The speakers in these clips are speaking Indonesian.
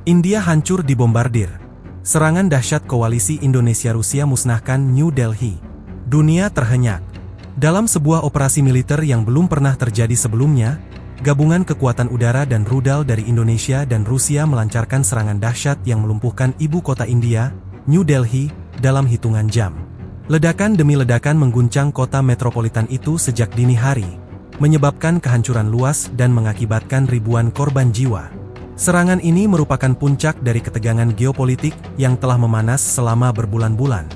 India hancur dibombardir. Serangan dahsyat koalisi Indonesia-Rusia musnahkan New Delhi. Dunia terhenyak. Dalam sebuah operasi militer yang belum pernah terjadi sebelumnya, gabungan kekuatan udara dan rudal dari Indonesia dan Rusia melancarkan serangan dahsyat yang melumpuhkan ibu kota India, New Delhi, dalam hitungan jam. Ledakan demi ledakan mengguncang kota metropolitan itu sejak dini hari, menyebabkan kehancuran luas dan mengakibatkan ribuan korban jiwa. Serangan ini merupakan puncak dari ketegangan geopolitik yang telah memanas selama berbulan-bulan.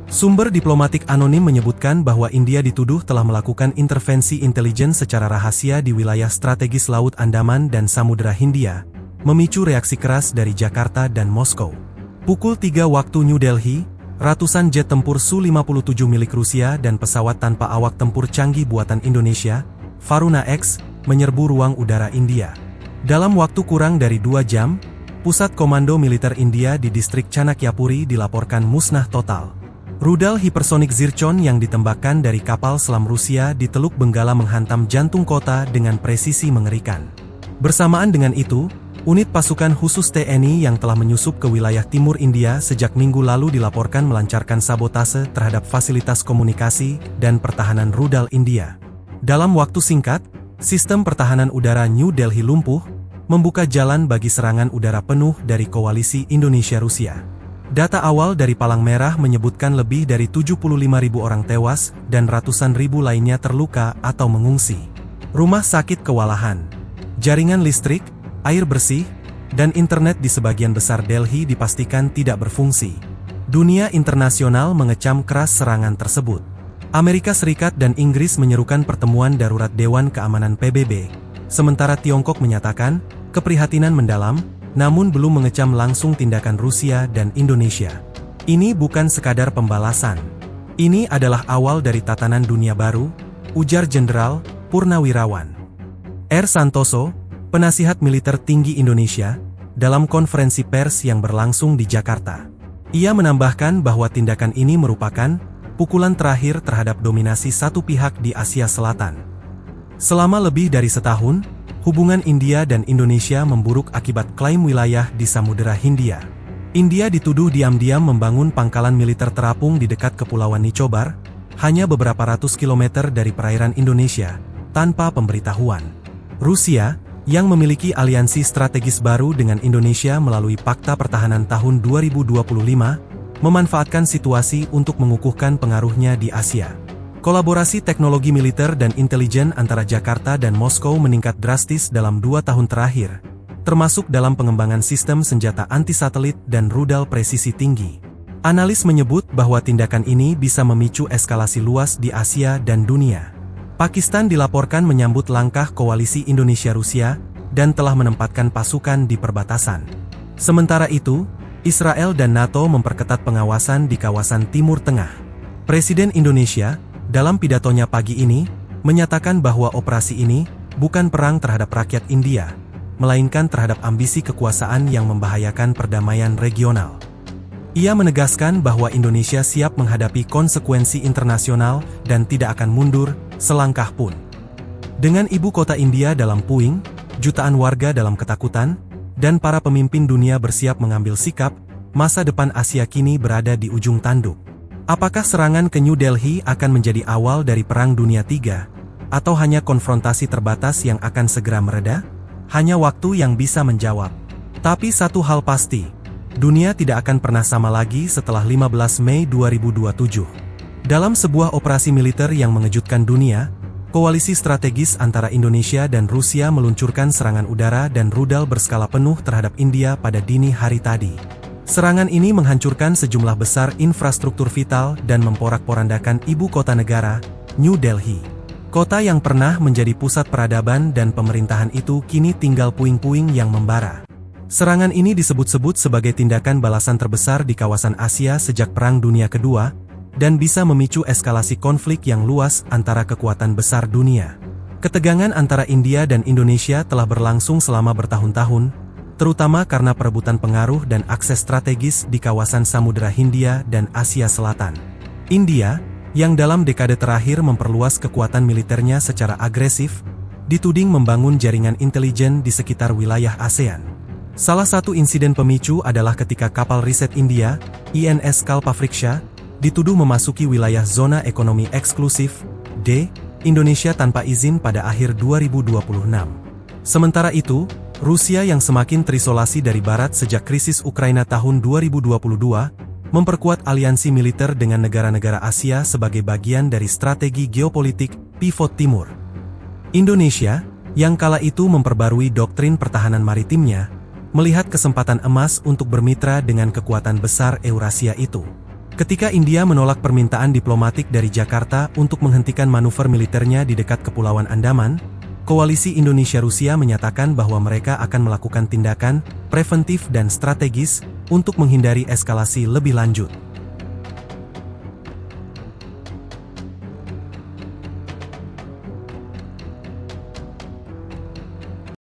Sumber diplomatik anonim menyebutkan bahwa India dituduh telah melakukan intervensi intelijen secara rahasia di wilayah strategis Laut Andaman dan Samudera Hindia, memicu reaksi keras dari Jakarta dan Moskow. Pukul 3 waktu New Delhi, ratusan jet tempur Su-57 milik Rusia dan pesawat tanpa awak tempur canggih buatan Indonesia, Varuna X, menyerbu ruang udara India. Dalam waktu kurang dari 2 jam, pusat komando militer India di distrik Chanakyapuri dilaporkan musnah total. Rudal hipersonik Zircon yang ditembakkan dari kapal selam Rusia di Teluk Benggala menghantam jantung kota dengan presisi mengerikan. Bersamaan dengan itu, unit pasukan khusus TNI yang telah menyusup ke wilayah timur India sejak minggu lalu dilaporkan melancarkan sabotase terhadap fasilitas komunikasi dan pertahanan rudal India. Dalam waktu singkat, sistem pertahanan udara New Delhi lumpuh, membuka jalan bagi serangan udara penuh dari koalisi Indonesia-Rusia. Data awal dari Palang Merah menyebutkan lebih dari 75.000 orang tewas dan ratusan ribu lainnya terluka atau mengungsi. Rumah sakit kewalahan. Jaringan listrik, air bersih, dan internet di sebagian besar Delhi dipastikan tidak berfungsi. Dunia internasional mengecam keras serangan tersebut. Amerika Serikat dan Inggris menyerukan pertemuan darurat Dewan Keamanan PBB, sementara Tiongkok menyatakan keprihatinan mendalam, namun belum mengecam langsung tindakan Rusia dan Indonesia. Ini bukan sekadar pembalasan. Ini adalah awal dari tatanan dunia baru, ujar Jenderal Purnawirawan R. Santoso, penasihat militer tinggi Indonesia, dalam konferensi pers yang berlangsung di Jakarta. Ia menambahkan bahwa tindakan ini merupakan pukulan terakhir terhadap dominasi satu pihak di Asia Selatan. Selama lebih dari setahun, hubungan India dan Indonesia memburuk akibat klaim wilayah di Samudera Hindia. India dituduh diam-diam membangun pangkalan militer terapung di dekat Kepulauan Nicobar, hanya beberapa ratus kilometer dari perairan Indonesia, tanpa pemberitahuan. Rusia, yang memiliki aliansi strategis baru dengan Indonesia melalui Pakta Pertahanan tahun 2025, memanfaatkan situasi untuk mengukuhkan pengaruhnya di Asia. Kolaborasi teknologi militer dan intelijen antara Jakarta dan Moskow meningkat drastis dalam 2 tahun terakhir, termasuk dalam pengembangan sistem senjata anti-satelit dan rudal presisi tinggi. Analis menyebut bahwa tindakan ini bisa memicu eskalasi luas di Asia dan dunia. Pakistan dilaporkan menyambut langkah koalisi Indonesia-Rusia dan telah menempatkan pasukan di perbatasan. Sementara itu, Israel dan NATO memperketat pengawasan di kawasan Timur Tengah. Presiden Indonesia, dalam pidatonya pagi ini, menyatakan bahwa operasi ini bukan perang terhadap rakyat India, melainkan terhadap ambisi kekuasaan yang membahayakan perdamaian regional. Ia menegaskan bahwa Indonesia siap menghadapi konsekuensi internasional dan tidak akan mundur selangkah pun. Dengan ibu kota India dalam puing, jutaan warga dalam ketakutan, dan para pemimpin dunia bersiap mengambil sikap, masa depan Asia kini berada di ujung tanduk. Apakah serangan ke New Delhi akan menjadi awal dari Perang Dunia III, atau hanya konfrontasi terbatas yang akan segera mereda? Hanya waktu yang bisa menjawab. Tapi satu hal pasti, dunia tidak akan pernah sama lagi setelah 15 Mei 2027. Dalam sebuah operasi militer yang mengejutkan dunia, koalisi strategis antara Indonesia dan Rusia meluncurkan serangan udara dan rudal berskala penuh terhadap India pada dini hari tadi. Serangan ini menghancurkan sejumlah besar infrastruktur vital dan memporak-porandakan ibu kota negara, New Delhi. Kota yang pernah menjadi pusat peradaban dan pemerintahan itu kini tinggal puing-puing yang membara. Serangan ini disebut-sebut sebagai tindakan balasan terbesar di kawasan Asia sejak Perang Dunia Kedua, dan bisa memicu eskalasi konflik yang luas antara kekuatan besar dunia. Ketegangan antara India dan Indonesia telah berlangsung selama bertahun-tahun, terutama karena perebutan pengaruh dan akses strategis di kawasan Samudera Hindia dan Asia Selatan. India, yang dalam dekade terakhir memperluas kekuatan militernya secara agresif, dituding membangun jaringan intelijen di sekitar wilayah ASEAN. Salah satu insiden pemicu adalah ketika kapal riset India, INS Kalpavriksha, dituduh memasuki wilayah zona ekonomi eksklusif, D, Indonesia tanpa izin pada akhir 2026. Sementara itu, Rusia yang semakin terisolasi dari Barat sejak krisis Ukraina tahun 2022, memperkuat aliansi militer dengan negara-negara Asia sebagai bagian dari strategi geopolitik pivot timur. Indonesia, yang kala itu memperbarui doktrin pertahanan maritimnya, melihat kesempatan emas untuk bermitra dengan kekuatan besar Eurasia itu. Ketika India menolak permintaan diplomatik dari Jakarta untuk menghentikan manuver militernya di dekat Kepulauan Andaman, Koalisi Indonesia-Rusia menyatakan bahwa mereka akan melakukan tindakan preventif dan strategis untuk menghindari eskalasi lebih lanjut.